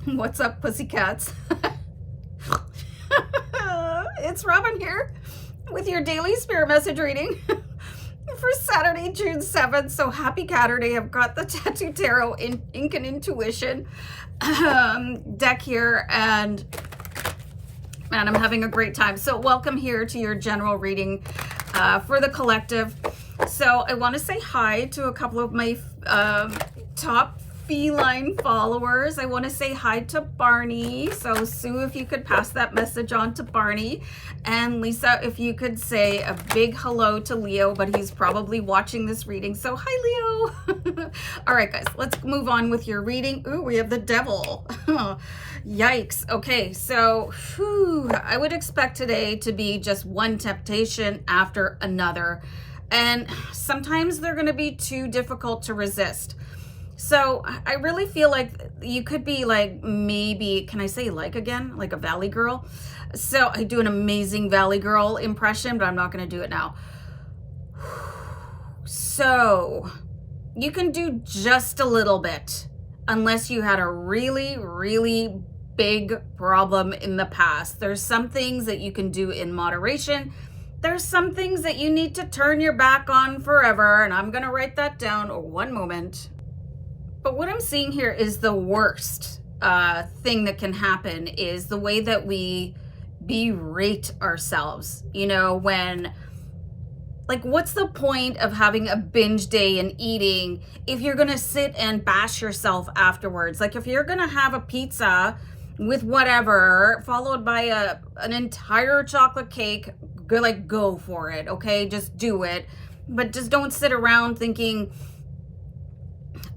What's up, pussycats? It's Robin here with your daily spirit message reading for Saturday, June 7th. So happy Catterday. I've got the Tattoo Tarot Ink and Intuition deck here, and man, I'm having a great time. So welcome here to your general reading for the collective. So I want to say hi to a couple of my top feline followers. I want to say hi to Barney. So Sue, if you could pass that message on to Barney, and Lisa, if you could say a big hello to Leo, but he's probably watching this reading. So hi, Leo. All right, guys, let's move on with your reading. Ooh, we have the devil. Yikes. Okay, so I would expect today to be just one temptation after another. And sometimes they're going to be too difficult to resist. So I really feel like you could be like, maybe, can I say like again? Like a Valley girl? So I do an amazing Valley girl impression, but I'm not going to do it now. So you can do just a little bit, unless you had a really, really big problem in the past. There's some things that you can do in moderation. There's some things that you need to turn your back on forever, and I'm going to write that down. One moment. But what I'm seeing here is the worst thing that can happen is the way that we berate ourselves. You know, when, like, what's the point of having a binge day and eating if you're going to sit and bash yourself afterwards? Like, if you're going to have a pizza with whatever, followed by an entire chocolate cake, go for it, okay? Just do it. But just don't sit around thinking,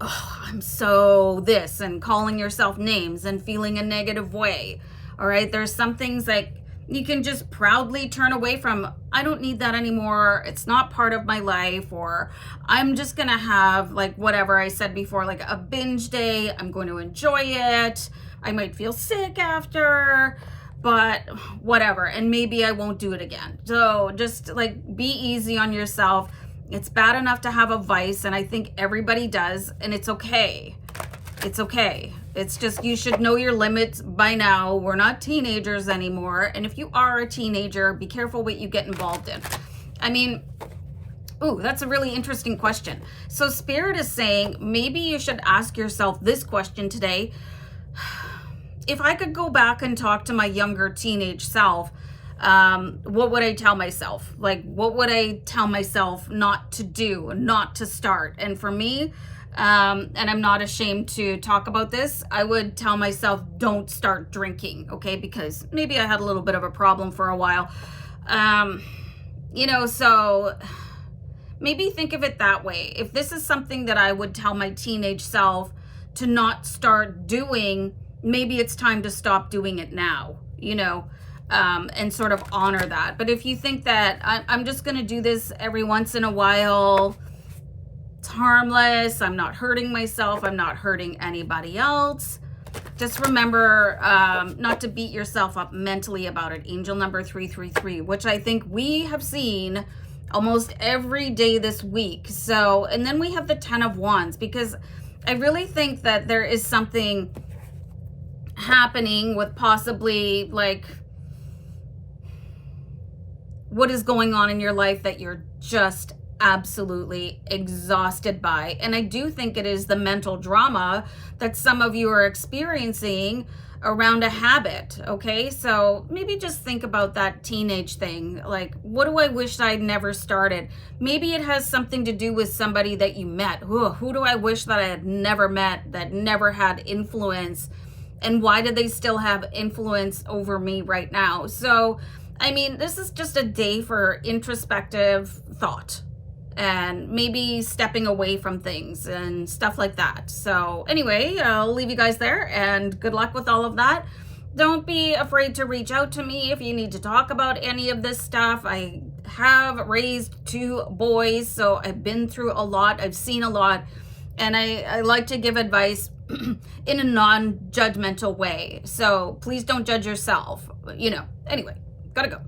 oh, I'm so this, and calling yourself names and feeling a negative way. All right, there's some things like you can just proudly turn away from. I don't need that anymore. It's not part of my life. Or I'm just gonna have, like, whatever I said before, like a binge day. I'm going to enjoy it. I might feel sick after, but whatever, and maybe I won't do it again. So just like be easy on yourself. It's bad enough to have a vice, and I think everybody does, and it's okay. It's okay. It's just, you should know your limits by now. We're not teenagers anymore, and if you are a teenager, be careful what you get involved in. I mean, ooh, that's a really interesting question. So Spirit is saying maybe you should ask yourself this question today. If I could go back and talk to my younger teenage self, what would I tell myself? Like, what would I tell myself not to do, not to start? And for me, and I'm not ashamed to talk about this, I would tell myself, don't start drinking, okay? Because maybe I had a little bit of a problem for a while. You know, so maybe think of it that way. If this is something that I would tell my teenage self to not start doing, maybe it's time to stop doing it now, you know, and sort of honor that. But if you think that I'm just going to do this every once in a while, it's harmless, I'm not hurting myself, I'm not hurting anybody else, just remember not to beat yourself up mentally about it. Angel number 333, which I think we have seen almost every day this week. So, and then we have the 10 of Wands, because I really think that there is something happening with possibly, like, what is going on in your life that you're just absolutely exhausted by. And I do think it is the mental drama that some of you are experiencing around a habit. Okay, so maybe just think about that teenage thing. Like, what do I wish I'd never started? Maybe it has something to do with somebody that you met. Who do I wish that I had never met, that never had influence? And why do they still have influence over me right now? So, I mean, this is just a day for introspective thought and maybe stepping away from things and stuff like that. So anyway, I'll leave you guys there, and good luck with all of that. Don't be afraid to reach out to me if you need to talk about any of this stuff. I have raised 2 boys, so I've been through a lot. I've seen a lot, and I like to give advice in a non-judgmental way. So please don't judge yourself, you know. Anyway, gotta go.